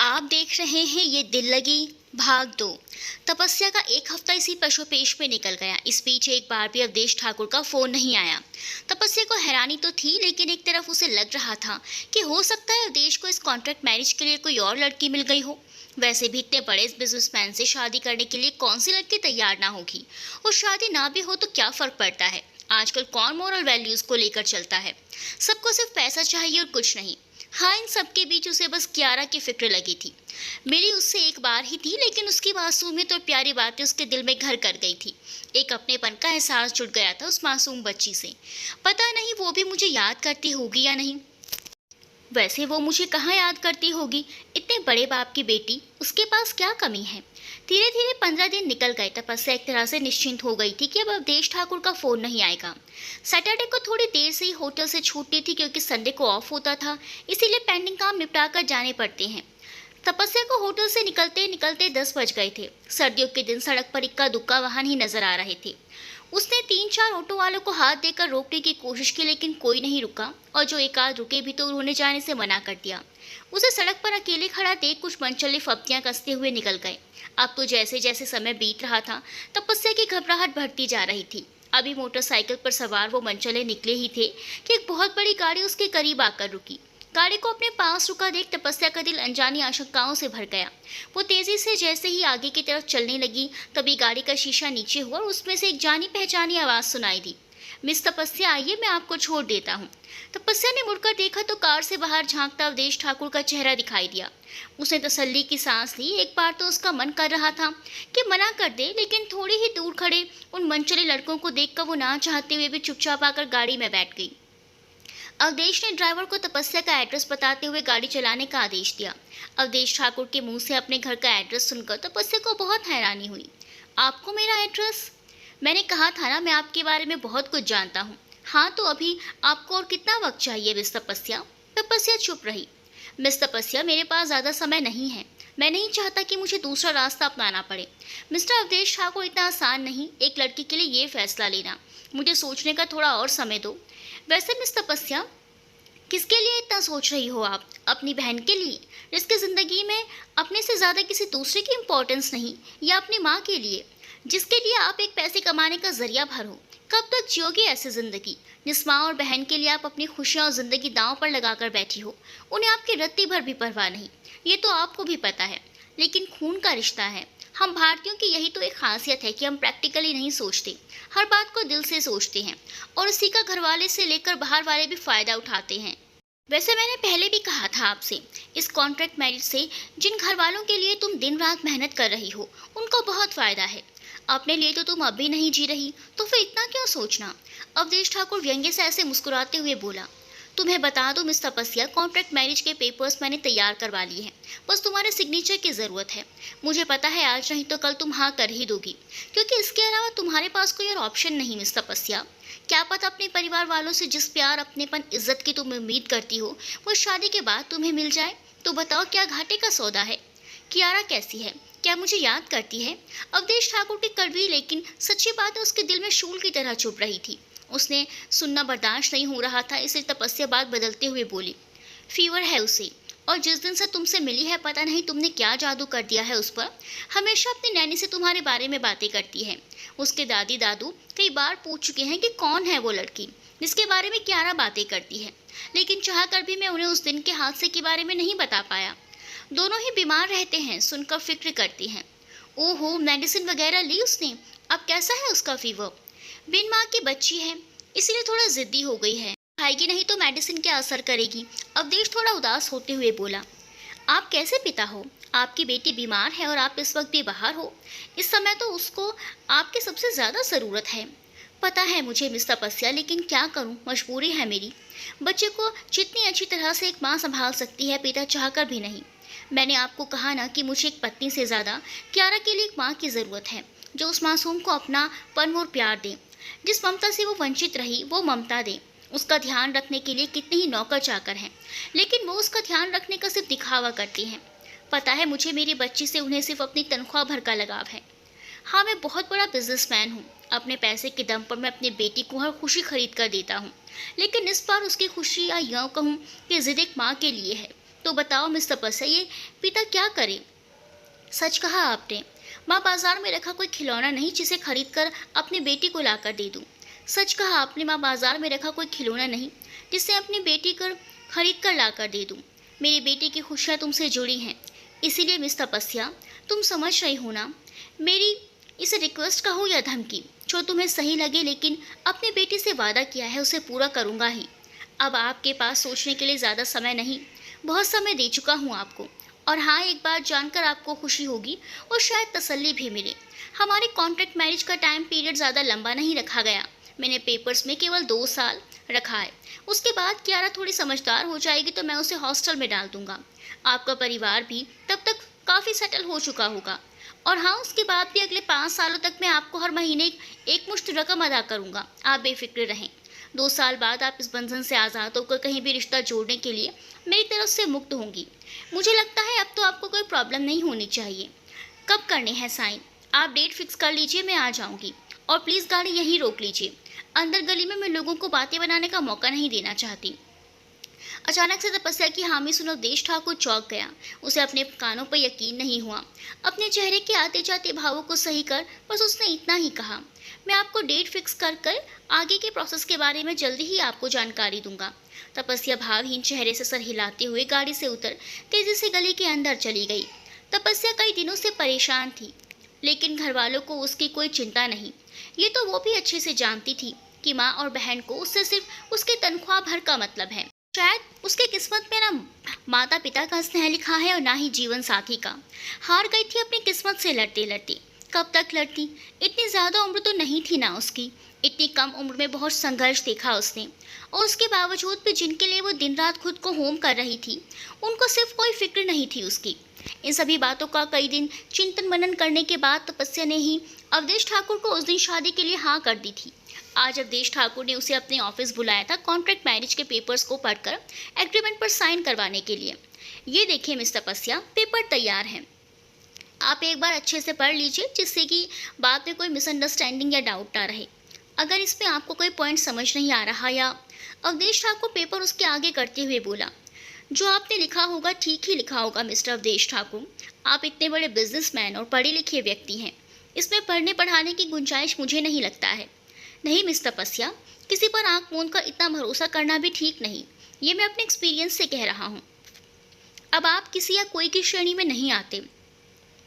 आप देख रहे हैं ये दिल लगी भाग दो। तपस्या का एक हफ्ता इसी पशोपेश में निकल गया। इस बीच एक बार भी अवधेश ठाकुर का फोन नहीं आया। तपस्या को हैरानी तो थी, लेकिन एक तरफ उसे लग रहा था कि हो सकता है अवधेश को इस कॉन्ट्रैक्ट मैरिज के लिए कोई और लड़की मिल गई हो। वैसे भी इतने बड़े बिजनेसमैन से शादी करने के लिए कौन सी लड़की तैयार ना होगी, और शादी ना भी हो तो क्या फर्क पड़ता है। आजकल कौन मोरल वैल्यूज को लेकर चलता है। सबको सिर्फ पैसा चाहिए और कुछ नहीं। हाँ, इन सब के बीच उसे बस कियारा की फिक्र लगी थी। मिली उससे एक बार ही थी, लेकिन उसकी मासूमियत और प्यारी बातें उसके दिल में घर कर गई थी। एक अपनेपन का एहसास जुड़ गया था उस मासूम बच्ची से। पता नहीं वो भी मुझे याद करती होगी या नहीं। वैसे वो मुझे कहाँ याद करती होगी, इतने बड़े बाप की बेटी, उसके पास क्या कमी है। धीरे धीरे 15 दिन निकल गए। तपस्या एक तरह से निश्चिंत हो गई थी कि अब अवधेश ठाकुर का फोन नहीं आएगा। सैटरडे को थोड़ी देर से ही होटल से छूटती थी, क्योंकि संडे को ऑफ होता था, इसीलिए पेंडिंग काम निपटा कर जाने पड़ते हैं। तपस्या को होटल से निकलते निकलते 10 बज गए थे। सर्दियों के दिन सड़क पर इक्का दुक्का वाहन ही नजर आ रहे थे। उसने 3-4 ऑटो वालों को हाथ देकर रोकने की कोशिश की, लेकिन कोई नहीं रुका, और जो एक आध रुके भी तो उन्होंने जाने से मना कर दिया। उसे सड़क पर अकेले खड़ा देख कुछ मनचले फप्तियां कसते हुए निकल गए। अब तो जैसे जैसे समय बीत रहा था, तपस्या की घबराहट बढ़ती जा रही थी। अभी मोटरसाइकिल पर सवार वो मनचले निकले ही थे कि एक बहुत बड़ी गाड़ी उसके करीब आकर रुकी। गाड़ी को अपने पास रुका देख तपस्या का दिल अनजानी आशंकाओं से भर गया। वो तेजी से जैसे ही आगे की तरफ चलने लगी, तभी गाड़ी का शीशा नीचे हुआ और उसमें से एक जानी पहचानी आवाज सुनाई दी। मिस तपस्या, आइए, मैं आपको छोड़ देता हूँ। तपस्या ने मुड़कर देखा तो कार से बाहर झांकता अवधेश ठाकुर का चेहरा दिखाई दिया। उसने तसल्ली की सांस ली। एक बार तो उसका मन कर रहा था कि मना कर दे, लेकिन थोड़ी ही दूर खड़े उन मनचले लड़कों को देखकर वो ना चाहते हुए भी चुपचाप आकर गाड़ी में बैठ गई। अवधेश ने ड्राइवर को तपस्या का एड्रेस बताते हुए गाड़ी चलाने का आदेश दिया। अवधेश ठाकुर के मुंह से अपने घर का एड्रेस सुनकर तपस्या को बहुत हैरानी हुई। आपको मेरा एड्रेस? मैंने कहा था ना, मैं आपके बारे में बहुत कुछ जानता हूँ। हाँ, तो अभी आपको और कितना वक्त चाहिए मिस तपस्या? तपस्या चुप रही। मिस तपस्या, मेरे पास ज़्यादा समय नहीं है। मैं नहीं चाहता कि मुझे दूसरा रास्ता अपनाना पड़े। मिस्टर अवधेश ठाकुर, इतना आसान नहीं एक लड़की के लिए ये फैसला लेना। मुझे सोचने का थोड़ा और समय दो। वैसे मिस तपस्या, किसके लिए इतना सोच रही हो आप? अपनी बहन के लिए, जिसकी ज़िंदगी में अपने से ज़्यादा किसी दूसरे की इम्पोर्टेंस नहीं, या अपनी माँ के लिए, जिसके लिए आप एक पैसे कमाने का जरिया भर हो? कब तक जियोगी ऐसी ज़िंदगी, जिस माँ और बहन के लिए आप अपनी खुशियाँ और ज़िंदगी दांव पर लगाकर बैठी हो? उन्हें आपकी रत्ती भर भी परवाह नहीं, ये तो आपको भी पता है। लेकिन खून का रिश्ता है। हम भारतीयों की यही तो एक खासियत है कि हम प्रैक्टिकली नहीं सोचते, हर बात को दिल से सोचते हैं, और इसी का घरवाले से लेकर बाहर वाले भी फ़ायदा उठाते हैं। वैसे मैंने पहले भी कहा था आपसे, इस कॉन्ट्रैक्ट मैरिज से जिन घर वालों के लिए तुम दिन रात मेहनत कर रही हो, उनको बहुत फ़ायदा है। अपने लिए तो तुम अब भी नहीं जी रही, तो फिर इतना क्यों सोचना? अवधेश ठाकुर व्यंग्य से ऐसे मुस्कुराते हुए बोला। तुम्हें बता दो मिस तपस्या, कॉन्ट्रैक्ट मैरिज के पेपर्स मैंने तैयार करवा लिए हैं। बस तुम्हारे सिग्नेचर की ज़रूरत है। मुझे पता है आज नहीं तो कल तुम हाँ कर ही दोगी, क्योंकि इसके अलावा तुम्हारे पास कोई और ऑप्शन नहीं मिस तपस्या। क्या पता अपने परिवार वालों से जिस प्यार, अपनेपन, इज्जत की तुम उम्मीद करती हो, वो शादी के बाद तुम्हें मिल जाए। तो बताओ, क्या घाटे का सौदा है? कियारा कैसी है? क्या मुझे याद करती है? अवधेश ठाकुर की कड़वी लेकिन सच्ची बातें उसके दिल में शूल की तरह चुभ रही थी। उसने सुनना बर्दाश्त नहीं हो रहा था, इसलिए तपस्या बात बदलते हुए बोली। फीवर है उसे, और जिस दिन से तुमसे मिली है पता नहीं तुमने क्या जादू कर दिया है उस पर। हमेशा अपनी नैनी से तुम्हारे बारे में बातें करती है। उसके दादी दादू कई बार पूछ चुके हैं कि कौन है वो लड़की जिसके बारे में कियारा बातें करती है, लेकिन चाह कर भी मैं उन्हें उस दिन के हादसे के बारे में नहीं बता पाया। दोनों ही बीमार रहते हैं, सुनकर फिक्र करती हैं। ओहो, मेडिसिन वगैरह ली उसने? अब कैसा है उसका फीवर? बिन माँ की बच्ची है, इसलिए थोड़ा जिद्दी हो गई है। खाएगी नहीं तो मेडिसिन क्या असर करेगी? अवधेश थोड़ा उदास होते हुए बोला। आप कैसे पिता हो? आपकी बेटी बीमार है और आप इस वक्त भी बाहर हो। इस समय तो उसको आपकी सबसे ज़्यादा ज़रूरत है। पता है मुझे मिस तपस्या, लेकिन क्या करूं, मजबूरी है मेरी। बच्चे को जितनी अच्छी तरह से एक माँ संभाल सकती है, पिता चाहकर भी नहीं। मैंने आपको कहा ना कि मुझे एक पत्नी से ज़्यादा कियारा के लिए एक माँ की ज़रूरत है, जो उस मासूम को अपना पन और प्यार दे। जिस ममता से वो वंचित रही, वो ममता दे। उसका ध्यान रखने के लिए कितने ही नौकर चाकर हैं, लेकिन वो उसका ध्यान रखने का सिर्फ दिखावा करती हैं। पता है मुझे मेरी बच्ची से उन्हें सिर्फ अपनी तनख्वाह भर का लगाव है। हाँ, मैं बहुत बड़ा बिजनेसमैन हूँ। अपने पैसे के दम पर मैं अपनी बेटी को हर खुशी खरीद कर देता हूँ, लेकिन इस बार उसकी खुशी, या यूँ कहूँ कि जिद एक माँ के लिए है। तो बताओ मिस तपस्या, ये पिता क्या करे? सच कहा आपने। माँ बाजार में रखा कोई खिलौना नहीं जिसे खरीद कर अपनी बेटी को लाकर दे दूँ। सच कहा आपने, माँ बाजार में रखा कोई खिलौना नहीं जिसे अपनी बेटी कर खरीद कर लाकर दे दूँ। मेरी बेटी की खुशियाँ तुमसे जुड़ी हैं, इसीलिए मिस तपस्या तुम समझ रही हो ना। मेरी इसे रिक्वेस्ट कहो या धमकी, जो तुम्हें सही लगे, लेकिन अपनी बेटी से वादा किया है उसे पूरा करूँगा ही। अब आपके पास सोचने के लिए ज़्यादा समय नहीं, बहुत समय दे चुका हूँ आपको। और हाँ, एक बात जानकर आपको खुशी होगी और शायद तसल्ली भी मिले। हमारे कॉन्ट्रैक्ट मैरिज का टाइम पीरियड ज़्यादा लंबा नहीं रखा गया। मैंने पेपर्स में केवल 2 साल रखा है। उसके बाद कियारा थोड़ी समझदार हो जाएगी तो मैं उसे हॉस्टल में डाल दूंगा। आपका परिवार भी तब तक काफ़ी सेटल हो चुका होगा। और हाँ, उसके बाद भी अगले 5 सालों तक मैं आपको हर महीने एक मुश्त रकम अदा करूँगा। आप बेफिक्र रहें। 2 साल बाद आप इस बंधन से आज़ाद होकर कहीं भी रिश्ता जोड़ने के लिए मेरी तरफ से मुक्त होंगी। मुझे लगता है अब तो आपको कोई प्रॉब्लम नहीं होनी चाहिए। कब करने हैं साइन? आप डेट फिक्स कर लीजिए, मैं आ जाऊंगी। और प्लीज़ गाड़ी यहीं रोक लीजिए। अंदर गली में मैं लोगों को बातें बनाने का मौका नहीं देना चाहती। अचानक से तपस्या की हामी सुन अवधेश ठाकुर चौंक गया। उसे अपने कानों पर यकीन नहीं हुआ। अपने चेहरे के आते जाते भावों को सही कर बस उसने इतना ही कहा, मैं आपको डेट फिक्स कर आगे के प्रोसेस के बारे में जल्दी ही आपको जानकारी दूंगा। तपस्या भावहीन चेहरे से सर हिलाते हुए गाड़ी से उतर तेजी से गली के अंदर चली गई। तपस्या कई दिनों से परेशान थी, लेकिन घर वालों को उसकी कोई चिंता नहीं। ये तो वो भी अच्छे से जानती थी कि माँ और बहन को उससे सिर्फ उसके तनख्वाह भर का मतलब है। शायद उसके किस्मत में ना माता पिता का स्नेह लिखा है और ना ही जीवन साथी का। हार गई थी अपनी किस्मत से लड़ते लड़ते। कब तक लड़ती? इतनी ज़्यादा उम्र तो नहीं थी ना उसकी। इतनी कम उम्र में बहुत संघर्ष देखा उसने, और उसके बावजूद भी जिनके लिए वो दिन रात खुद को होम कर रही थी, उनको सिर्फ कोई फिक्र नहीं थी उसकी। इन सभी बातों का कई दिन चिंतन मनन करने के बाद तपस्या ने ही अवधेश ठाकुर को उस दिन शादी के लिए हाँ कर दी थी। आज अवधेश ठाकुर ने उसे अपने ऑफिस बुलाया था कॉन्ट्रैक्ट मैरिज के पेपर्स को पढ़कर एग्रीमेंट पर साइन करवाने के लिए। ये देखिए मिस तपस्या, पेपर तैयार हैं। आप एक बार अच्छे से पढ़ लीजिए, जिससे कि बाद में कोई मिसअंडरस्टैंडिंग या डाउट ना रहे। अगर इसमें आपको कोई पॉइंट समझ नहीं आ रहा या अवधेश ठाकुर पेपर उसके आगे करते हुए बोला, जो आपने लिखा होगा ठीक ही लिखा होगा मिस्टर अवधेश ठाकुर। आप इतने बड़े बिजनेसमैन और पढ़े लिखे व्यक्ति हैं, इसमें पढ़ने पढ़ाने की गुंजाइश मुझे नहीं लगता है। नहीं मिस तपस्या, किसी पर आंख मूंद कर इतना भरोसा करना भी ठीक नहीं। ये मैं अपने एक्सपीरियंस से कह रहा हूँ। अब आप किसी या कोई की श्रेणी में नहीं आते।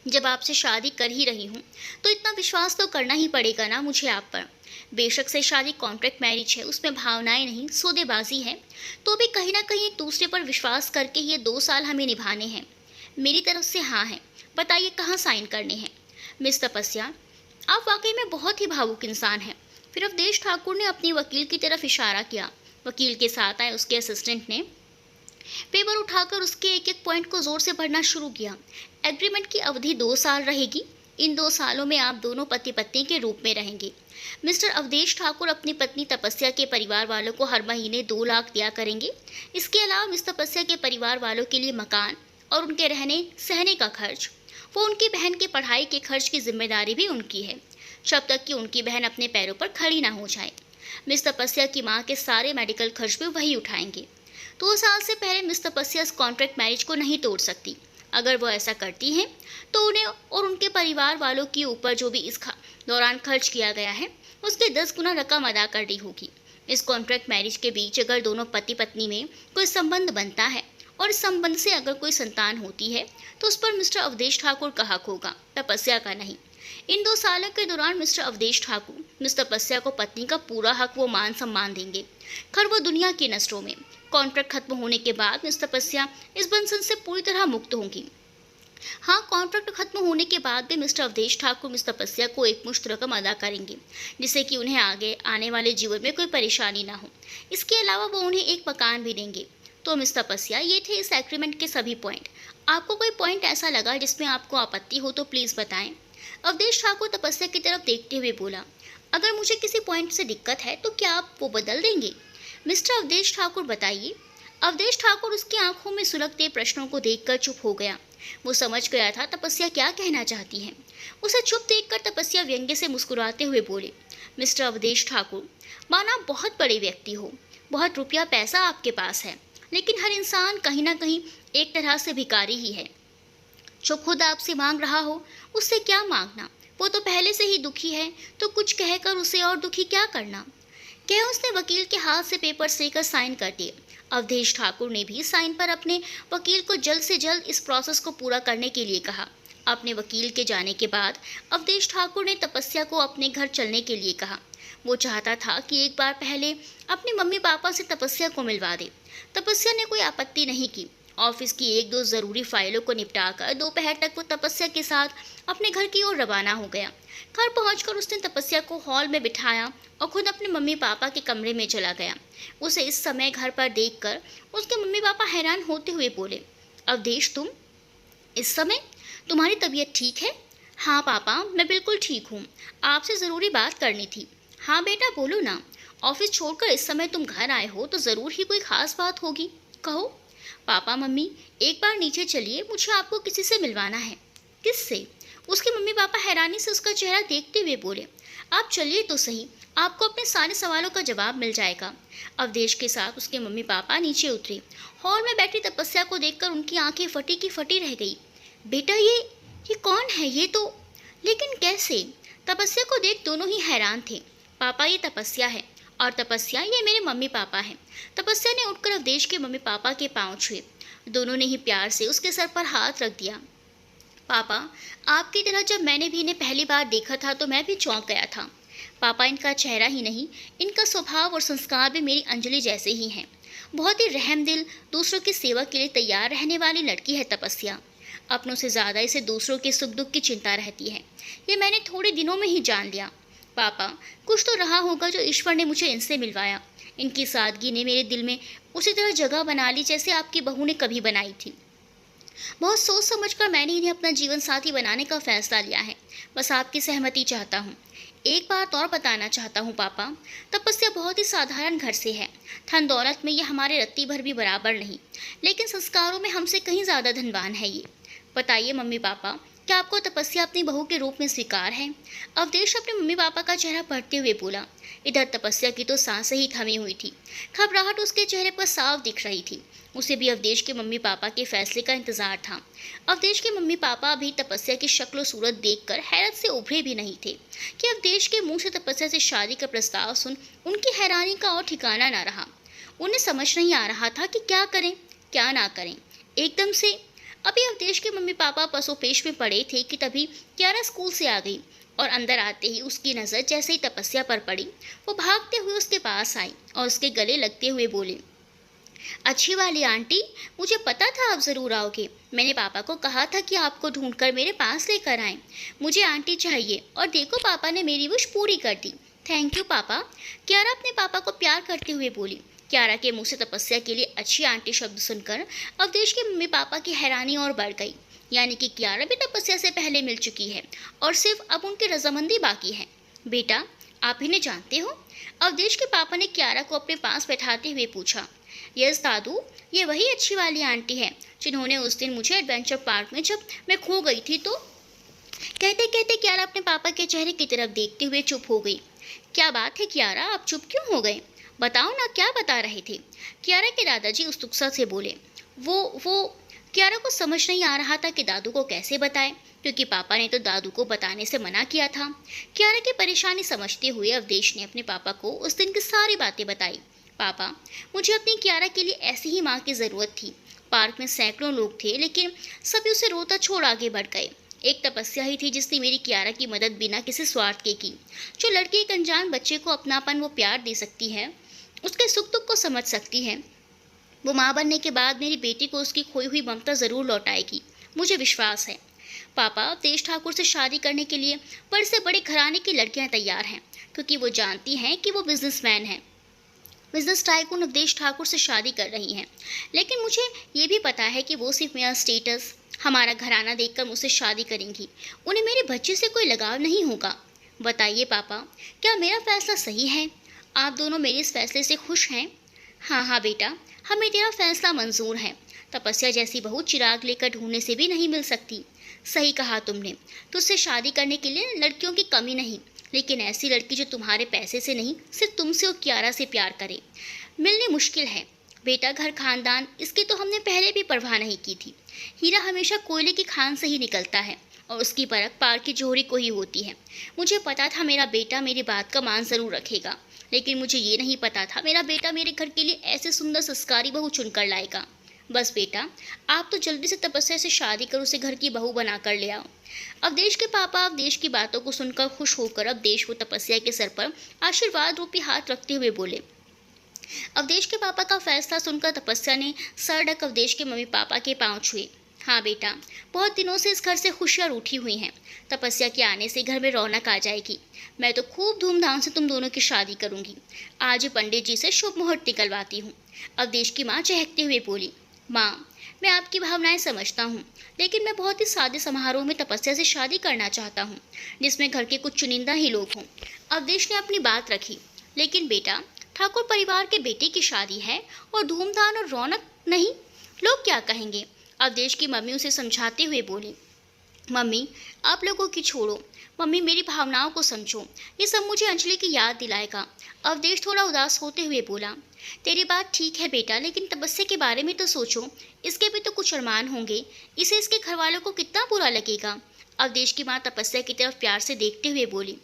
जब आपसे शादी कर ही रही हूँ तो इतना विश्वास तो करना ही पड़ेगा ना मुझे आप पर। बेशक से शादी कॉन्ट्रैक्ट मैरिज है, उसमें भावनाएं नहीं सौदेबाजी है, तो भी कहीं ना कहीं एक दूसरे पर विश्वास करके ये 2 साल हमें निभाने हैं। मेरी तरफ से हाँ है। बताइए कहाँ साइन करने हैं? मिस तपस्या, आप वाकई में बहुत ही भावुक इंसान हैं। फिर अवधेश ठाकुर ने अपनी वकील की तरफ इशारा किया। वकील के साथ आए उसके असिस्टेंट ने पेपर उठाकर उसके एक एक पॉइंट को जोर से पढ़ना शुरू किया। एग्रीमेंट की अवधि 2 साल रहेगी। इन 2 सालों में आप दोनों पति पत्नी के रूप में रहेंगे। मिस्टर अवधेश ठाकुर अपनी पत्नी तपस्या के परिवार वालों को हर महीने 2 लाख दिया करेंगे। इसके अलावा मिस तपस्या के परिवार वालों के लिए मकान और उनके रहने सहने का खर्च, वो उनकी बहन की पढ़ाई के खर्च की जिम्मेदारी भी उनकी है, जब तक कि उनकी बहन अपने पैरों पर खड़ी ना हो जाए। मिस तपस्या की माँ के सारे मेडिकल खर्च भी वही उठाएंगे। 2 साल से पहले मिस तपस्या इस कॉन्ट्रैक्ट मैरिज को नहीं तोड़ सकती। अगर वो ऐसा करती हैं तो उन्हें और उनके परिवार वालों के ऊपर जो भी इस दौरान खर्च किया गया है उसके 10 गुना रकम अदा करनी होगी। इस कॉन्ट्रैक्ट मैरिज के बीच अगर दोनों पति पत्नी में कोई संबंध बनता है और इस संबंध से अगर कोई संतान होती है तो उस पर मिस्टर अवधेश ठाकुर का हक होगा, तपस्या का नहीं। इन 2 सालों के दौरान मिस्टर अवधेश ठाकुर मिस तपस्या को पत्नी का पूरा हक वो मान सम्मान देंगे, खैर वो दुनिया की नज़रों में। कॉन्ट्रैक्ट खत्म होने के बाद मिस तपस्या इस बंधन से पूरी तरह मुक्त होंगी। हाँ, कॉन्ट्रैक्ट खत्म होने के बाद भी मिस्टर अवधेश ठाकुर मिस तपस्या को एक मुश्त रकम अदा करेंगे, जिससे कि उन्हें आगे आने वाले जीवन में कोई परेशानी ना हो। इसके अलावा वो उन्हें एक मकान भी देंगे। तो मिस तपस्या, ये थे इस एग्रीमेंट के सभी पॉइंट। आपको कोई पॉइंट ऐसा लगा जिसमें आपको आपत्ति हो तो प्लीज़ बताएं। अवधेश ठाकुर तपस्या की तरफ देखते हुए बोला, अगर मुझे किसी पॉइंट से दिक्कत है तो क्या आप वो बदल देंगे? मिस्टर अवधेश ठाकुर बताइए। अवधेश ठाकुर उसकी आंखों में सुलगते प्रश्नों को देखकर चुप हो गया। वो समझ गया था तपस्या क्या कहना चाहती है। उसे चुप देखकर तपस्या व्यंग्य से मुस्कुराते हुए बोले, मिस्टर अवधेश ठाकुर, माना बहुत बड़े व्यक्ति हो, बहुत रुपया पैसा आपके पास है, लेकिन हर इंसान कहीं ना कहीं एक तरह से भिखारी ही है। जो खुद आपसे मांग रहा हो, उससे क्या मांगना? वो तो पहले से ही दुखी है, तो कुछ कहकर उसे और दुखी क्या करना? कह उसने वकील के हाथ से पेपर्स लेकर साइन कर दिए। अवधेश ठाकुर ने भी साइन पर अपने वकील को जल्द से जल्द इस प्रोसेस को पूरा करने के लिए कहा। अपने वकील के जाने के बाद अवधेश ठाकुर ने तपस्या को अपने घर चलने के लिए कहा। वो चाहता था कि एक बार पहले अपने मम्मी पापा से तपस्या को मिलवा दे। तपस्या ने कोई आपत्ति नहीं की। ऑफिस की एक दो ज़रूरी फाइलों को निपटाकर दोपहर तक वो तपस्या के साथ अपने घर की ओर रवाना हो गया। घर पहुंचकर उसने तपस्या को हॉल में बिठाया और खुद अपने मम्मी पापा के कमरे में चला गया। उसे इस समय घर पर देखकर उसके मम्मी पापा हैरान होते हुए बोले, अवधेश तुम इस समय? तुम्हारी तबीयत ठीक है? हाँ पापा, मैं बिल्कुल ठीक हूँ। आपसे ज़रूरी बात करनी थी। हाँ बेटा बोलो ना। ऑफिस छोड़कर इस समय तुम घर आए हो तो ज़रूर ही कोई ख़ास बात होगी, कहो। पापा मम्मी एक बार नीचे चलिए, मुझे आपको किसी से मिलवाना है। किससे? उसके मम्मी पापा हैरानी से उसका चेहरा देखते हुए बोले, आप चलिए तो सही, आपको अपने सारे सवालों का जवाब मिल जाएगा। अवधेश के साथ उसके मम्मी पापा नीचे उतरे। हॉल में बैठी तपस्या को देखकर उनकी आंखें फटी की फटी रह गई। बेटा ये कौन है? ये तो लेकिन कैसे? तपस्या को देख दोनों ही हैरान थे। पापा ये तपस्या है और तपस्या ये मेरे मम्मी पापा हैं। तपस्या ने उठकर अवधेश के मम्मी पापा के पांव छुए। दोनों ने ही प्यार से उसके सर पर हाथ रख दिया। पापा, आपकी तरह जब मैंने भी इन्हें पहली बार देखा था तो मैं भी चौंक गया था। पापा, इनका चेहरा ही नहीं, इनका स्वभाव और संस्कार भी मेरी अंजलि जैसे ही हैं। बहुत ही रहमदिल, दूसरों की सेवा के लिए तैयार रहने वाली लड़की है तपस्या। अपनों से ज़्यादा इसे दूसरों के सुख दुख की चिंता रहती है। ये मैंने थोड़े दिनों में ही जान लिया। पापा, कुछ तो रहा होगा जो ईश्वर ने मुझे इनसे मिलवाया। इनकी सादगी ने मेरे दिल में उसी तरह जगह बना ली जैसे आपकी बहू ने कभी बनाई थी। बहुत सोच समझकर मैंने इन्हें अपना जीवन साथी बनाने का फैसला लिया है। बस आपकी सहमति चाहता हूँ। एक बात और बताना चाहता हूँ पापा, तपस्या बहुत ही साधारण घर से है। धन दौलत में ये हमारे रत्ती भर भी बराबर नहीं, लेकिन संस्कारों में हमसे कहीं ज़्यादा धनवान है ये। बताइए मम्मी पापा, क्या आपको तपस्या अपनी बहू के रूप में स्वीकार है? अवधेश अपने मम्मी पापा का चेहरा पढ़ते हुए बोला। इधर तपस्या की तो सांसें ही थमी हुई थी। घबराहट उसके चेहरे पर साफ दिख रही थी। उसे भी अवधेश के मम्मी पापा के फैसले का इंतजार था। अवधेश के मम्मी पापा अभी तपस्या की शक्ल सूरत देखकर हैरत से उभरे भी नहीं थे कि अवधेश के मुंह से तपस्या से शादी का प्रस्ताव सुन उनकी हैरानी का और ठिकाना ना रहा। उन्हें समझ नहीं आ रहा था कि क्या करें क्या ना करें। एकदम से अभी अवधेश के मम्मी पापा पसोपेश में पड़े थे कि तभी कियारा स्कूल से आ गई और अंदर आते ही उसकी नज़र जैसे ही तपस्या पर पड़ी, वो भागते हुए उसके पास आई और उसके गले लगते हुए बोले, अच्छी वाली आंटी, मुझे पता था आप ज़रूर आओगे। मैंने पापा को कहा था कि आपको ढूंढकर मेरे पास लेकर आएं। मुझे आंटी चाहिए और देखो पापा ने मेरी विश पूरी कर दी। थैंक यू पापा। कियारा अपने पापा को प्यार करते हुए बोली। कियारा के मुंह से तपस्या के लिए अच्छी आंटी शब्द सुनकर अवधेश के मम्मी पापा की हैरानी और बढ़ गई। यानी कि कियारा भी तपस्या से पहले मिल चुकी है और सिर्फ अब उनकी रजामंदी बाकी है। बेटा, आप इन्हें जानते हो? अवधेश के पापा ने कियारा को अपने पास बैठाते हुए पूछा। यस दादू, ये वही अच्छी वाली आंटी है जिन्होंने उस दिन मुझे एडवेंचर पार्क में जब मैं खो गई थी तो। कहते कहते कियारा अपने पापा के चेहरे की तरफ देखते हुए चुप हो गई। क्या बात है कियारा, आप चुप क्यों हो गए? बताओ ना, क्या बता रहे थे? कियारा के दादाजी उत्सुकता से बोले। वो कियारा को समझ नहीं आ रहा था कि दादू को कैसे बताए, क्योंकि पापा ने तो दादू को बताने से मना किया था। कियारा की परेशानी समझते हुए अवधेश ने अपने पापा को उस दिन की सारी बातें बताई। पापा, मुझे अपनी कियारा के लिए ऐसी ही माँ की ज़रूरत थी। पार्क में सैकड़ों लोग थे, लेकिन सभी उसे रोता छोड़ आगे बढ़ गए। एक तपस्या ही थी जिसने मेरी कियारा की मदद बिना किसी स्वार्थ के की। जो लड़की एक अनजान बच्चे को अपनापन वो प्यार दे सकती है, उसके सुख दुख को समझ सकती है, वो माँ बनने के बाद मेरी बेटी को उसकी खोई हुई ममता ज़रूर लौटाएगी, मुझे विश्वास है। पापा, अवधेश ठाकुर से शादी करने के लिए बड़े से बड़े घराने की लड़कियां तैयार हैं, क्योंकि वो जानती हैं कि वो बिजनेसमैन हैं। बिजनेस टाइकून अवधेश ठाकुर से शादी कर रही हैं। लेकिन मुझे ये भी पता है कि वो सिर्फ मेरा स्टेटस, हमारा घराना देखकर मुझसे शादी करेंगी। उन्हें मेरे बच्चे से कोई लगाव नहीं होगा। बताइए पापा, क्या मेरा फैसला सही है? आप दोनों मेरे इस फैसले से खुश हैं? हाँ हाँ बेटा, हमें तेरा फैसला मंजूर है। तपस्या जैसी बहू चिराग लेकर ढूंढने से भी नहीं मिल सकती। सही कहा तुमने। तुझसे शादी करने के लिए लड़कियों की कमी नहीं, लेकिन ऐसी लड़की जो तुम्हारे पैसे से नहीं, सिर्फ तुमसे और कियारा से प्यार करे, मिलनी मुश्किल है। बेटा घर खानदान इसकी तो हमने पहले भी परवाह नहीं की थी। हीरा हमेशा कोयले की खान से ही निकलता है और उसकी परख पार की जोहरी को ही होती है। मुझे पता था मेरा बेटा मेरी बात का मान जरूर रखेगा, लेकिन मुझे ये नहीं पता था मेरा बेटा मेरे घर के लिए ऐसे सुंदर संस्कारी बहू चुनकर लाएगा। बस बेटा, आप तो जल्दी से तपस्या से शादी कर उसे घर की बहू बना कर ले आओ। अवधेश के पापा अवधेश की बातों को सुनकर खुश होकर अवधेश को तपस्या के सर पर आशीर्वाद रूपी हाथ रखते हुए बोले। अवधेश के पापा का फैसला सुनकर तपस्या ने सर ढक अवधेश के मम्मी पापा के पांव छुए। हाँ बेटा, बहुत दिनों से इस घर से खुशियाँ रूठी हुई हैं। तपस्या के आने से घर में रौनक आ जाएगी। मैं तो खूब धूमधाम से तुम दोनों की शादी करूंगी। आज ही पंडित जी से शुभ मुहूर्त निकलवाती हूँ। अवधेश की माँ चहकते हुए बोली। माँ, मैं आपकी भावनाएं समझता हूँ, लेकिन मैं बहुत ही सादे समारोह में तपस्या से शादी करना चाहता हूँ, जिसमें घर के कुछ चुनिंदा ही लोग हों। अवधेश ने अपनी बात रखी। लेकिन बेटा, ठाकुर परिवार के बेटे की शादी है और धूमधाम और रौनक नहीं, लोग क्या कहेंगे? अवधेश की मम्मी उसे समझाते हुए बोली। मम्मी, आप लोगों की छोड़ो। मम्मी, मेरी भावनाओं को समझो। ये सब मुझे अंजलि की याद दिलाएगा। अवधेश थोड़ा उदास होते हुए बोला। तेरी बात ठीक है बेटा, लेकिन तपस्या के बारे में तो सोचो। इसके भी तो कुछ अरमान होंगे। इसे इसके घर वालों को कितना बुरा लगेगा? अवधेश की माँ तपस्या की तरफ प्यार से देखते हुए बोली।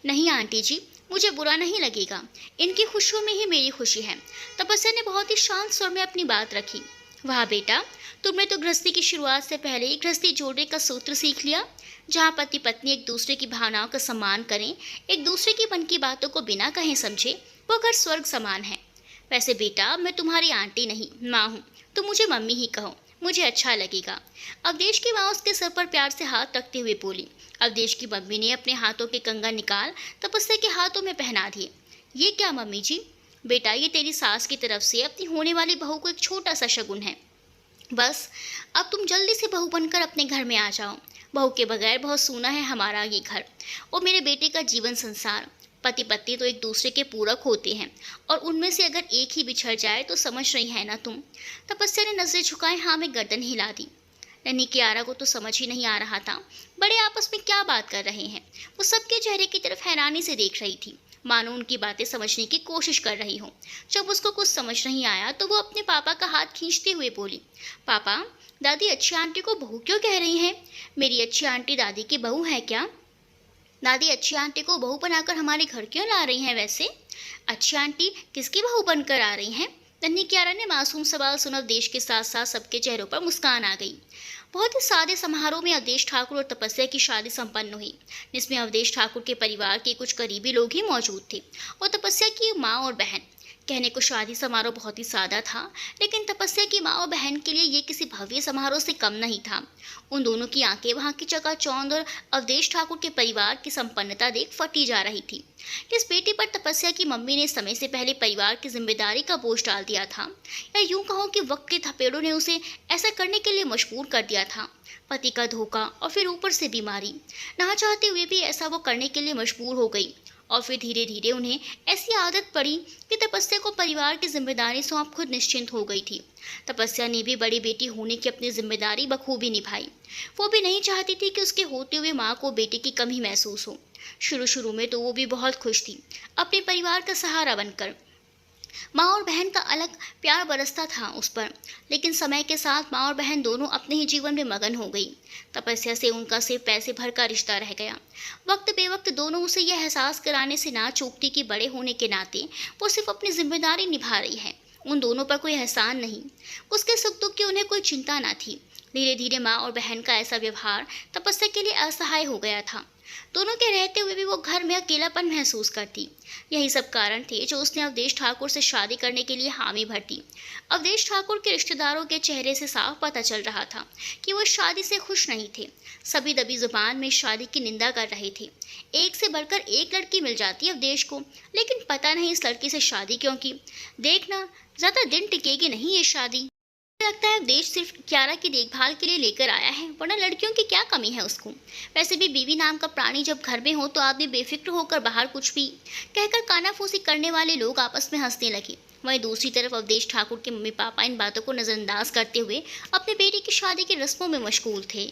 नहीं आंटी जी, मुझे बुरा नहीं लगेगा। इनकी खुशियों में ही मेरी खुशी है। तपस्या ने बहुत ही शांत स्वर में अपनी बात रखी। वाह बेटा, तुमने तो गृहस्थी की शुरुआत से पहले ही गृहस्थी जोड़ने का सूत्र सीख लिया, जहाँ पति पत्नी एक दूसरे की भावनाओं का सम्मान करें, एक दूसरे की मन की बातों को बिना कहे समझे, वो घर स्वर्ग समान है। वैसे बेटा, मैं तुम्हारी आंटी नहीं माँ हूँ, तो मुझे मम्मी ही कहो, मुझे अच्छा लगेगा। अवधेश की माँ उसके सर पर प्यार से हाथ रखते हुए बोली। अवधेश की मम्मी ने अपने हाथों के कंगन निकाल तपस्या के हाथों में पहना दिए। ये क्या मम्मी जी? बेटा, ये तेरी सास की तरफ से अपनी होने वाली बहू को एक छोटा सा शगुन है। बस अब तुम जल्दी से बहू बनकर अपने घर में आ जाओ। बहू के बगैर बहुत सूना है हमारा ये घर और मेरे बेटे का जीवन संसार। पति पत्नी तो एक दूसरे के पूरक होते हैं, और उनमें से अगर एक ही बिछड़ जाए तो समझ रही है ना तुम? तपस्या ने नजरें झुकाए हाँ में गर्दन हिला दी। नन्ही कियारा को तो समझ ही नहीं आ रहा था बड़े आपस में क्या बात कर रहे हैं। वो सबके चेहरे की तरफ हैरानी से देख रही थी, मानो उनकी बातें समझने की कोशिश कर रही हो। जब उसको कुछ समझ नहीं आया तो वो अपने पापा का हाथ खींचते हुए बोली। पापा, दादी अच्छी आंटी को बहू क्यों कह रही हैं? मेरी अच्छी आंटी दादी की बहू है क्या? दादी अच्छी आंटी को बहू बनाकर हमारे घर क्यों ला रही हैं वैसे? अच्छी आंटी किसकी बहू बनकर आ रही हैं? नन्ही कियारा ने मासूम सवाल सुन अवधेश के साथ साथ सबके चेहरों पर मुस्कान आ गई। बहुत ही सादे समारोह में अवधेश ठाकुर और तपस्या की शादी संपन्न हुई, जिसमें अवधेश ठाकुर के परिवार के कुछ करीबी लोग ही मौजूद थे और तपस्या की माँ और बहन। कहने को शादी समारोह बहुत ही सादा था, लेकिन तपस्या की माँ और बहन के लिए ये किसी भव्य समारोह से कम नहीं था। उन दोनों की आंखें वहाँ की चकाचौंध और अवधेश ठाकुर के परिवार की संपन्नता देख फटी जा रही थी। इस बेटी पर तपस्या की मम्मी ने समय से पहले परिवार की जिम्मेदारी का बोझ डाल दिया था, या यूं कहो कि वक्त के थपेड़ों ने उसे ऐसा करने के लिए मजबूर कर दिया था। पति का धोखा और फिर ऊपर से बीमारी, ना चाहते हुए भी ऐसा वो करने के लिए मजबूर हो गई। और फिर धीरे धीरे उन्हें ऐसी आदत पड़ी कि तपस्या को परिवार की जिम्मेदारी सौंप खुद निश्चिंत हो गई थी। तपस्या ने भी बड़ी बेटी होने की अपनी जिम्मेदारी बखूबी निभाई। वो भी नहीं चाहती थी कि उसके होते हुए माँ को बेटे की कमी महसूस हो। शुरू शुरू में तो वो भी बहुत खुश थी अपने परिवार का सहारा बनकर। माँ और बहन का अलग प्यार बरसता था उस पर, लेकिन समय के साथ माँ और बहन दोनों अपने ही जीवन में मगन हो गई। तपस्या से उनका सिर्फ पैसे भर का रिश्ता रह गया। वक्त बेवक्त दोनों उसे यह एहसास कराने से ना चूकती कि बड़े होने के नाते वो सिर्फ अपनी जिम्मेदारी निभा रही है, उन दोनों पर कोई एहसान नहीं। उसके सुख दुख की उन्हें कोई चिंता ना थी। धीरे धीरे माँ और बहन का ऐसा व्यवहार तपस्या के लिए असहाय हो गया था। दोनों के रहते हुए भी वो घर में अकेलापन महसूस करती। यही सब कारण थे जो उसने अवधेश ठाकुर से शादी करने के लिए हामी भर दी। अवधेश ठाकुर के रिश्तेदारों के चेहरे से साफ पता चल रहा था कि वो शादी से खुश नहीं थे। सभी दबी जुबान में शादी की निंदा कर रहे थे। एक से बढ़कर एक लड़की मिल जाती अवधेश को, लेकिन पता नहीं इस लड़की से शादी क्यों की। देखना, ज्यादा दिन टिकेगी नहीं ये शादी। लगता है देश सिर्फ कियारा की देखभाल के लिए लेकर आया है, वरना लड़कियों की क्या कमी है उसको। वैसे भी बीवी नाम का प्राणी जब घर में हो तो आदमी बेफिक्र होकर बाहर कुछ भी कहकर कानाफूसी करने वाले लोग आपस में हंसने लगे। वहीं दूसरी तरफ अवधेश ठाकुर के मम्मी पापा इन बातों को नजरअंदाज करते हुए अपने बेटी की शादी की रस्मों में मशगूल थे।